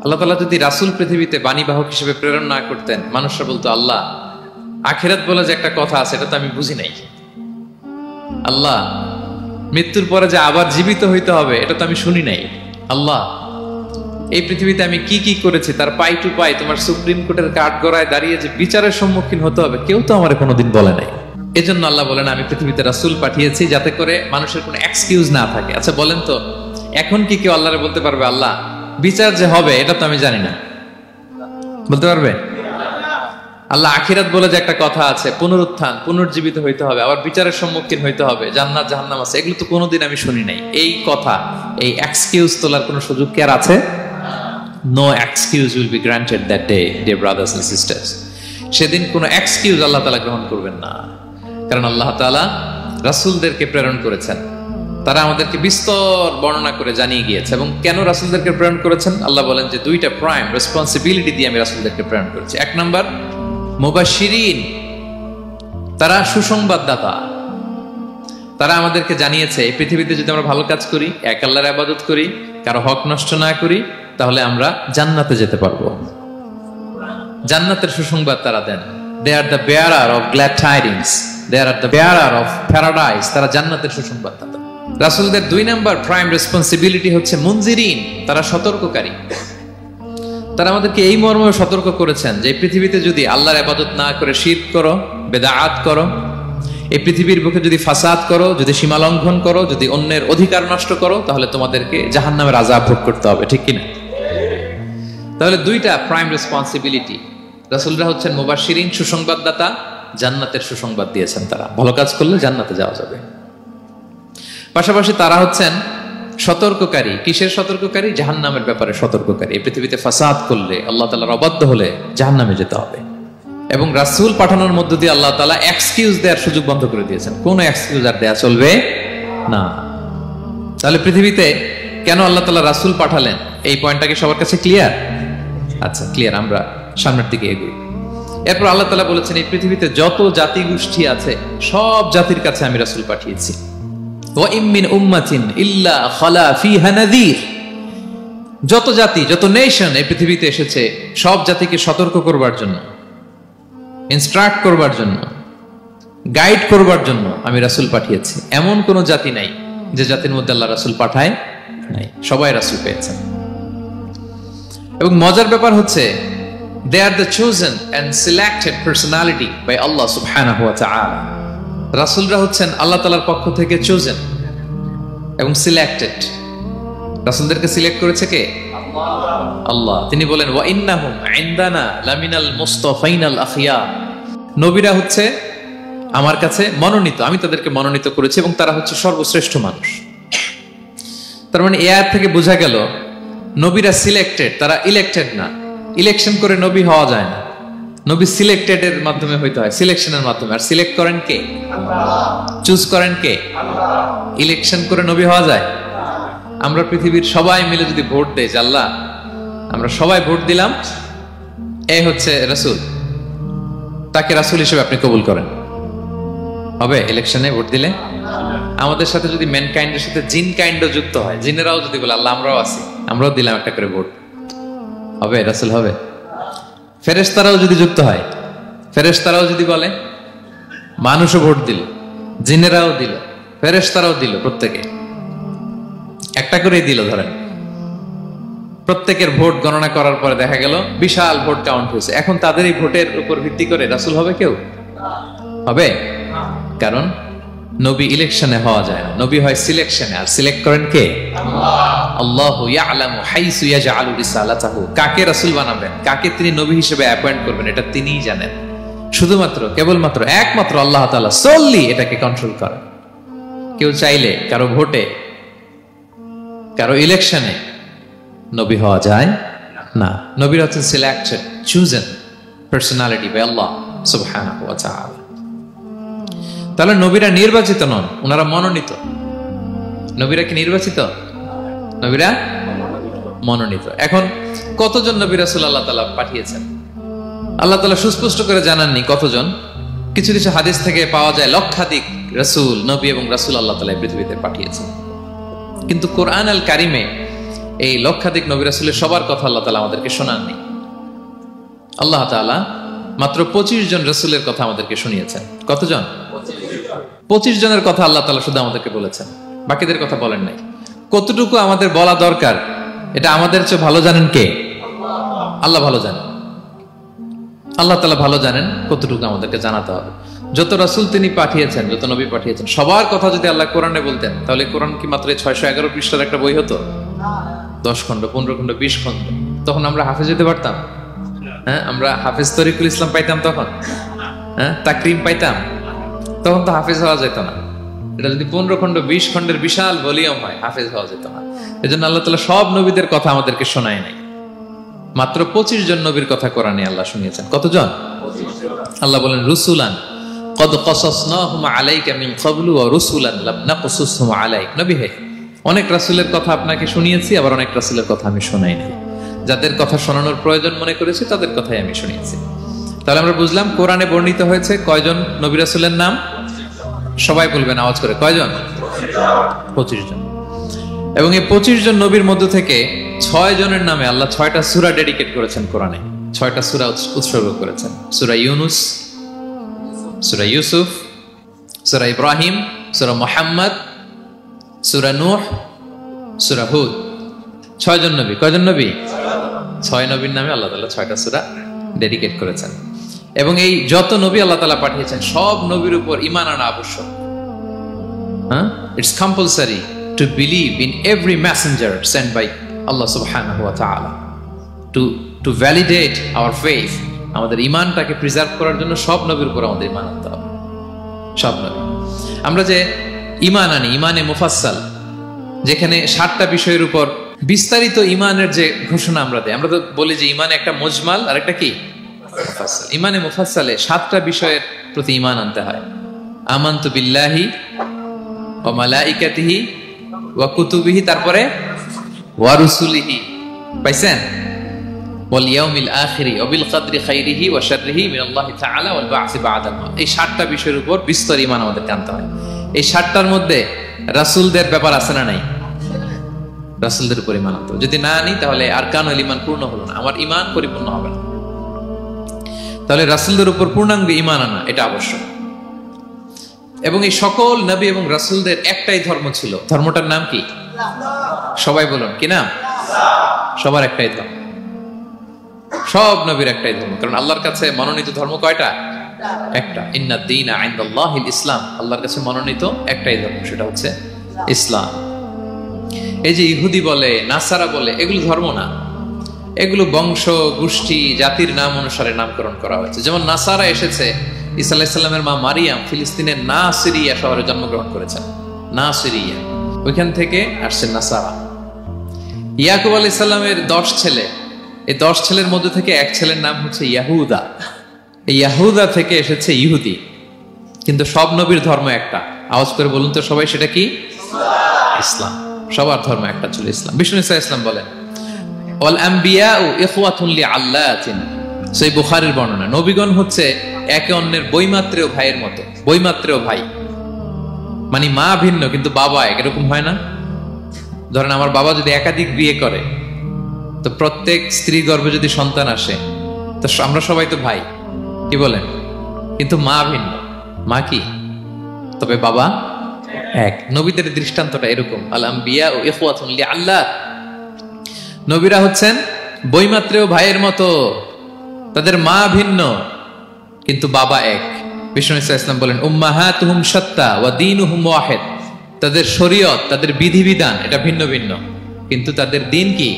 আল্লাহ তাআলা যদি রাসূল পৃথিবীতে বাণীবাহক হিসেবে প্রেরণ না করতেন, মানুষরা বলতো আল্লাহ আখিরাত বলে যে একটা কথা আছে এটা তো আমি বুঝি নাই, আল্লাহ মৃত্যুর পরে যে আবার জীবিত হইতে হবে এটা তো আমি শুনি নাই, আল্লাহ এই পৃথিবীতে আমি কি কি করেছি তার পাই টু পাই তোমার সুপ্রিম কোর্টের কাঠগড়ায় দাঁড়িয়ে যে বিচারের সম্মুখীন হতে হবে কেউ তো আমার কোনোদিন বলে নাই। এজন্য আল্লাহ বলেন আমি পৃথিবীতে রাসূল পাঠিয়েছি যাতে করে মানুষের কোনো এক্সকিউজ না থাকে। আচ্ছা বলেন তো এখন কি কেউ আল্লাহরে বলতে পারবে আল্লাহ বিচার যে হবে এটা তো আমি জানি না, বলতে পারবে? আল্লাহ আখিরাত বলে যে একটা কথা আছে, পুনরুত্থান, পুনর্জীবিত হইতে হবে, আবার বিচারের সম্মুখীন হইতে হবে, জান্নাত জাহান্নাম আছে, এগুলো তো কোনোদিন আমি শুনি নাই। এই কথা, এই এক্সকিউজ তোলার কোনো সুযোগ কি আর আছে? No excuse will be granted that day, dear brothers and sisters. সেদিন কোনো এক্সকিউজ আল্লাহ তাআলা গ্রহণ করবেন না, কারণ আল্লাহ তাআলা রাসূলদেরকে প্রেরণ করেছেন, তারা আমাদেরকে বিস্তর বর্ণনা করে জানিয়ে গিয়েছে। এবং কেন রাসূলদেরকে প্রেরণ করেছেন আল্লাহ বলেন যে দুইটা প্রাইম রেসপন্সিবিলিটি দিয়ে আমি রাসূলদেরকে প্রেরণ করেছি। এক নাম্বার মুবাশশিরিন, তারা সুসংবাদদাতা, তারা আমাদেরকে জানিয়েছে এই পৃথিবীতে যদি আমরা ভালো কাজ করি, এক আল্লাহর ইবাদত করি, কারো হক নষ্ট না করি, তাহলে আমরা জান্নাতে যেতে পারবো। জান্নাতের সুসংবাদ তারা দেন। They are the bearer of glad tidings. They are the bearer of paradise. তারা জান্নাতের সুসংবাদ দাতা। রাসূলদের দুই নাম্বার প্রাইম রেসপন্সিবিলিটি হচ্ছে মুনজিরিন, তারা সতর্ককারী। তারা আমাদেরকে এই মর্মে সতর্ক করেছেন যে এই পৃথিবীতে যদি আল্লাহর ইবাদত না করে শিরক করো, বেদাত করো, এই পৃথিবীর বুকে যদি ফাসাদ করো, যদি সীমা লঙ্ঘন করো, যদি অন্যের অধিকার নষ্ট করো, তাহলে তোমাদেরকে জাহান্নামের আযাব ভোগ করতে হবে, ঠিক কিনা? তাহলে দুইটা প্রাইম রেসপন্সিবিলিটি। রাসূলরা হচ্ছেন মুবাশশিরিন, সুসংবাদদাতা, জান্নাতের সুসংবাদ দিয়েছেন। তারা ভালো কাজ করলে জান্নাতে যাওয়া যাবে। পাশাপাশি তারা হচ্ছেন সতর্ককারী। কিসের সতর্ককারী? জাহান্নামের ব্যাপারে সতর্ককারী। এই পৃথিবীতে ফাসাদ করলে, আল্লাহ তাআলার অবাধ্য হলে জাহান্নামে যেতে হবে। এবং রাসূল পাঠানোর মধ্য দিয়ে আল্লাহ তাআলা এক্সকিউজ দেওয়ার সুযোগ বন্ধ করে দিয়েছেন। কোন এক্সকিউজ আর দেয়া চলবে না। তাহলে পৃথিবীতে কেন আল্লাহ তাআলা রাসূল পাঠালেন, এই পয়েন্টটা কি সবার কাছে ক্লিয়ার? আচ্ছা ক্লিয়ার, আমরা সামনের দিকে এগোই। এরপর আল্লাহ তাআলা বলেছেন এই পৃথিবীতে যত জাতি গোষ্ঠী আছে সব জাতির কাছে আমি রাসূল পাঠিয়েছি। ওয়া ইম মিন উম্মাতিন ইল্লা খালা ফিহা নাযীর, যত জাতি, যত নেশন এই পৃথিবীতে এসেছে সব জাতিকে সতর্ক করবার জন্য, ইনস্ট্রাক্ট করবার জন্য, গাইড করবার জন্য আমি রাসূল পাঠিয়েছি। এমন কোন জাতি নাই যে জাতির মধ্যে আল্লাহ রাসূল পাঠায় নাই, সবাই রাসূল পেয়েছেন। এবং মজার ব্যাপার হচ্ছে they are the chosen and selected personality by Allah subhanahu wa ta'ala. রাসূলরা হচ্ছেন আল্লাহ তাআলার পক্ষ থেকে chosen এবং সিলেক্টেড। রাসূলদেরকে সিলেক্ট করেছে কে? আল্লাহ। তিনি বলেন ওয়া ইন্নাহুম ইনদানা লামিনাল মুস্তাফাইনাল আখিয়ার, নবীরা হচ্ছে আমার কাছে মনোনীত, আমি তাদেরকে মনোনীত করেছি এবং তারা হচ্ছে সর্বশ্রেষ্ঠ মানুষ। তার মানে এই আয়াত থেকে বোঝা গেল নবীরা সিলেক্টেড, তারা ইলেক্টেড না। ইলেকশন করে নবী হওয়া যায় না, নবী সিলেক্টেড এর মাধ্যমে হইতে হয়, সিলেকশনের মাধ্যমে। আর সিলেক্ট করেন কে? আল্লাহ। চুজ করেন কে? আল্লাহ। ইলেকশন করে নবী হওয়া যায়? আমরা পৃথিবীর সবাই মিলে যদি ভোট দেই যে আল্লাহ আমরা সবাই ভোট দিলাম, এই হচ্ছে রাসূল, তাকে রাসূল হিসেবে আপনি কবুল করেন, হবে? ইলেকশনে ভোট দিলে আমাদের সাথে যদি ম্যানকাইন্ডের সাথে জিন কাইন্ডও যুক্ত হয়, জিনেরাও যদি বলে আল্লাহ আমরাও আছি, আমরাও দিলাম একটা করে ভোট, হবে? রাসূল হবে? ফেরেশতারাও যদি যুক্ত হয়, ফেরেশতারাও যদি বলে, মানুষও ভোট দিল, জিনেরাও দিল, ফেরেশতারাও দিল, প্রত্যেকে একটা করেই দিল, ধরেন প্রত্যেকের ভোট গণনা করার পরে দেখা গেল বিশাল ভোট কাউন্ট হয়েছে। এখন তাদের এই ভোটের উপর ভিত্তি করে রাসূল হবে কেউ? হবে? কারণ নবী ইলেকশনে হওয়া যায় না, নবী হয় সিলেকশনে। আর সিলেক্ট করেন কে? আল্লাহু ইয়ালামু হাইসু ইয়াজআলু রিসালাতাহু, কাকে রাসূল বানাবেন, কাকে তিনি নবী হিসেবে অ্যাপয়েন্ট করবেন এটা তিনিই জানেন। শুধুমাত্র, কেবলমাত্র, একমাত্র আল্লাহ তাআলা সোললি এটাকে কন্ট্রোল করেন। কেউ চাইলে কারো ভোটে, কারো ইলেকশনে নবী হওয়া যায় না। নবীরা হচ্ছেন সিলেক্টেড, চুজেন পার্সোনালিটি বাই আল্লাহ সুবহানাহু ওয়া তাআলা। তাহলে নবীরা নির্বাচিত নন, ওনারা মনোনীত। নবীরা কি নির্বাচিত? নবীরা মনোনীত। এখন কতজন নবী রাসূল আল্লাহ তাআলা পাঠিয়েছেন? আল্লাহ তাআলা সুস্পষ্ট করে জানাননি কতজন। কিছু কিছু হাদিস থেকে পাওয়া যায় লক্ষাধিক রাসূল, নবী এবং রাসূল আল্লাহ তাআলা পৃথিবীতে পাঠিয়েছেন। কিন্তু কোরআন আল কারিমে এই লক্ষাধিক নবী রাসূলের সবার কথা আল্লাহ তাআলা আমাদেরকে শোনাননি। আল্লাহ তাআলা মাত্র 25 জন রাসূলের কথা আমাদেরকে শুনিয়েছেন। কতজন? 25 জনের কথা আল্লাহ তাআলা শুধু আমাদেরকে বলেছেন, বাকিদের কথা বলেন নাই। কতটুকু আমাদের বলা দরকার এটা আমাদের চেয়ে ভালো জানেন কে? আল্লাহ ভালো জানেন। আল্লাহ তাআলা ভালো জানেন কতটুকু আমাদেরকে জানাতে হবে। যত রাসূল তিনি পাঠিয়েছেন, যত নবী পাঠিয়েছেন, সবার কথা যদি আল্লাহ কোরআনে বলতেন তাহলে কোরআন কি মাত্র 611 পৃষ্ঠার একটা বই হতো? 10 খণ্ড, 15 খণ্ড, 20 খণ্ড। তখন আমরা হাফেজ হতে পারতাম? হ্যাঁ, আমরা হাফেজ তরিকুল ইসলাম পাইতাম তখন? হ্যাঁ, তাকরিম পাইতাম? তখন তো হাফেজ হওয়া যেত না। এটা যদি 15 খণ্ড 20 খণ্ডের বিশাল ভলিউম হয়, হাফেজ হওয়া যেত না। এজন্য আল্লাহ তাআলা সব নবীদের কথা আমাদেরকে শোনায় নাই, মাত্র 25 জন নবীর কথা কোরআনে আল্লাহ শুনিয়েছেন। কতজন? আল্লাহ বলেন রুসুলান কদ কসাসনাহুম আলাইকা মিন ক্বাবলু ওয়া রুসুলান লাম নাকসুসহুম আলাইক। নবী হে, অনেক রাসূলের কথা আপনাকে শুনিয়েছি, আবার অনেক রাসূলের কথা আমি শোনাই নাই। যাদের কথা শোনানোর প্রয়োজন মনে করেছি তাদের কথাই আমি শুনিয়েছি। তাহলে আমরা বুঝলাম কোরআনে বর্ণিত হয়েছে কয়জন নবী রাসূলের নাম? সবাই বলবেন আওয়াজ করে, কয়জন? 25 জন। এবং এই 25 জন নবীর মধ্য থেকে 6 জনের নামে আল্লাহ 6টা সূরা ডেডিকেট করেছেন কোরআনে। 6টা সূরা উৎসর্গ করেছেন। সূরা ইউনুস, সূরা ইউসুফ, সূরা ইব্রাহিম, সূরা মুহাম্মদ, সূরা নূহ, সূরা হুদ। 6 জন নবী। কয়জন নবী? 6 নবীর নামে আল্লাহ তাআলা 6টা সূরা ডেডিকেট করেছেন। এবং এই যত নবী আল্লাহ তাআলা পাঠিয়েছেন সব নবীর উপর ঈমান আনা আবশ্যক। হ্যাঁ, it's compulsory to believe in every messenger sent by Allah subhanahu wa ta'ala to validate our faith. আমাদের ঈমানটাকে প্রিজার্ভ করার জন্য সব নবীর উপর আমাদের ঈমান আনতে হবে। সব নবী। আমরা যে ঈমান আনি, ঈমানে মুফাসসাল, যেখানে 7টা বিষয়ের উপর বিস্তারিত ঈমানের যে ঘোষণা আমরা দেই, আমরা তো বলি যে ঈমান একটা মুজমাল আর একটা কি মুফাসসাল। ঈমানে মুফাসসালে 7টা বিষয়ের প্রতি ঈমান আনতে হয়। আমানতু বিল্লাহি ওয়া মালাইকাতিহি ওয়া কুতুবিহি, তারপরে ওয়া রুসুলিহি। পাইছেন? ওয়াল ইয়াউমিল আখিরি ওয়া বিল কদরি খাইরিহি ওয়া শাররিহি মিনাল্লাহি তাআলা ওয়াল বা'সি বা'দাল মাউত। এই 7টা বিষয়ের উপর বিস্তর ঈমান আমাদের আনতে হয়। এই 7টার মধ্যে রাসূলদের ব্যাপার আছে না নাই? রাসূলদের উপর ঈমান আনতে হবে। যদি না আনি তাহলে আরকানুল ঈমান পূর্ণ হলো না, আমার ঈমান পরিপূর্ণ হবে না। তাহলে রাসূলদের উপর পূর্ণাঙ্গ ঈমান আনা এটা আবশ্যক। এবং এই সকল নবী এবং রাসূলদের একটাই ধর্ম ছিল। ধর্মটার নাম কি? সবাই বলুন, কি নাম? সবার একটাই ধর্ম। সব নবীর একটাই ধর্ম। কারণ আল্লাহর কাছে মনোনীত ধর্ম কয়টা? একটা। ইন্নাদ দীনা ইনদাল্লাহিল ইসলাম। আল্লাহর কাছে মনোনীত একটাই ধর্ম, সেটা হচ্ছে ইসলাম। এই যে ইহুদি বলে, নাসারা বলে, এগুলো ধর্ম না। এগুলো বংশ, গোষ্ঠী, জাতির নাম অনুসারে নামকরণ করা হয়েছে। যেমন নাসারা এসেছে, ঈসা আলাইহিস সালামের মা মারিয়াম ফিলিস্তিনের নাসিরিয়া শহরে জন্মগ্রহণ করেছেন। নাসিরিয়া, ওইখান থেকে আসছে নাসারা। ইয়াকুব আলাইহিস সালামের 10 ছেলে, এই 10 ছেলের মধ্যে থেকে এক ছেলের নাম হচ্ছে ইয়াহুদা। এই ইয়াহুদা থেকে এসেছে ইহুদি। কিন্তু সব নবীর ধর্ম একটা। আওয়াজ করে বলুন তো সবাই, সেটা কি? ইসলাম। সবার ধর্ম একটা ছিল, ইসলাম। বিষ্ণু ইসা ইসলাম বলেন, ওয়াল আম্বিয়াউ ইখওয়াতুন লিআল্লাতিন। সেই বুখারীর বর্ণনা, নবীগণ হচ্ছে একে অন্যের বৈমাত্রেয় ভাইয়ের মতো। বৈমাত্রেয় ভাই মানে মা ভিন্ন কিন্তু বাবা এক, এরকম হয় না? ধরেন আমার বাবা যদি একাধিক বিয়ে করে, তো প্রত্যেক স্ত্রী গর্ভে যদি সন্তান আসে, তো আমরা সবাই তো ভাই, কি বলেন? কিন্তু মা ভিন্ন। মা কি? তবে বাবা এক। নবীদের দৃষ্টান্তটা এরকম, আল আম্বিয়াউ ইখওয়াতুন লিআল্লাহ। নবীরা হচ্ছেন বৈমাত্রেয় ভাইয়ের মতো, তাদের মা ভিন্ন কিন্তু বাবা এক। বিষ্ণু ইসলাম বলেন, উম্মাহাতুহুম শাত্তা ওয়া দীনুহুম ওয়াহিদ। তাদের শরীয়ত, তাদের বিধিবিধান এটা ভিন্ন ভিন্ন, কিন্তু তাদের দিন কি?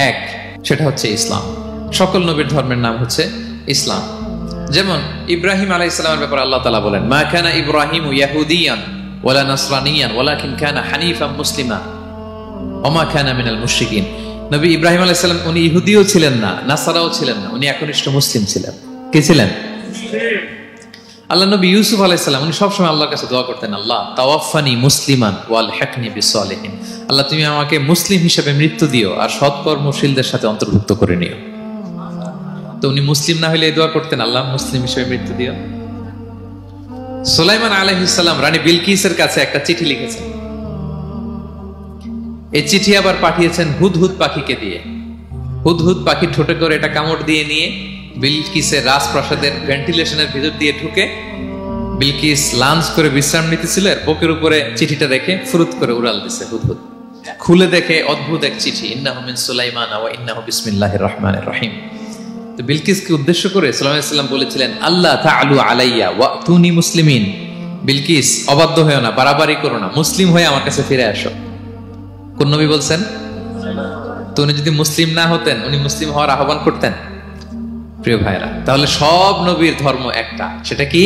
এক, সেটা হচ্ছে ইসলাম। সকল নবীর ধর্মের নাম হচ্ছে ইসলাম। যেমন ইব্রাহিম আলাইহিস সালামের ব্যাপারে আল্লাহ তাআলা বলেন, মা কানা ইব্রাহিমু ইয়াহুদিয়ান ওয়ালা নাসরানিয়ান ওয়ালাকিন কানা হানিফাম মুসলিমা ওয়া মা কানা মিনাল মুশরিকিন। নবী ইব্রাহিম আলাইহিস সালাম উনি ইহুদিও ছিলেন না, নাসারাও ছিলেন না, উনি একনিষ্ঠ মুসলিম ছিলেন। কে ছিলেন? আল্লাহ নবী ইউসুফ আলাইহিস সালাম উনি সবসময় আল্লাহর কাছে দোয়া করতেন, আল্লাহ তাওয়াফানি মুসলিমান ওয়াল হিকনি বিসসালিহিন। আল্লাহ তুমি আমাকে মুসলিম হিসেবে মৃত্যু দিও আর সৎকর্মশীলদের সাথে অন্তর্ভুক্ত করে নিও। তো উনি মুসলিম না হলে এই দোয়া করতেন, আল্লাহ মুসলিম হিসেবে মৃত্যু দিও। সুলাইমান আলাইহিস সালাম রানী বিলকিসের কাছে একটা চিঠি লিখেছেন। এই চিঠি আবার পাঠিয়েছেন হুদহুদ পাখিকে দিয়ে। হুদহুদ পাখির ঠোঁটে করে এটা কামড় দিয়ে নিয়ে বিলকিসের রাজপ্রাসাদের ভেন্টিলেশনের ভিতর দিয়ে ঢুকে বিলকিস লাঞ্চ করে বিশ্রাম নিতেছিল, এর বুকের উপরে চিঠিটা রেখে ফুরুত করে উড়াল দিছে হুদহুদ। খুলে দেখে অদ্ভুত এক চিঠি, ইন্নাহু মিন সুলাইমান ওয়া ইন্নাহু বিসমিল্লাহির রহমানির রহিম। তো বিলকিসকে উদ্দেশ্য করে সাল্লাল্লাহু আলাইহি ওয়াসাল্লাম বলেছিলেন, আল্লাহ তাআলু আলাইয়া ওয়াতুনি মুসলিমিন। বিলকিস, অবাধ্য হয়েও না, বাড়াবাড়ি করো না, মুসলিম হয়ে আমার কাছে ফিরে আসো। কোন নবী বলছেন? তো উনি যদি মুসলিম না হতেন, উনি মুসলিম হওয়ার আহ্বান করতেন? প্রিয় ভাইরা, তাহলে সব নবীর ধর্ম একটা, সেটা কি?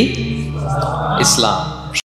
ইসলাম।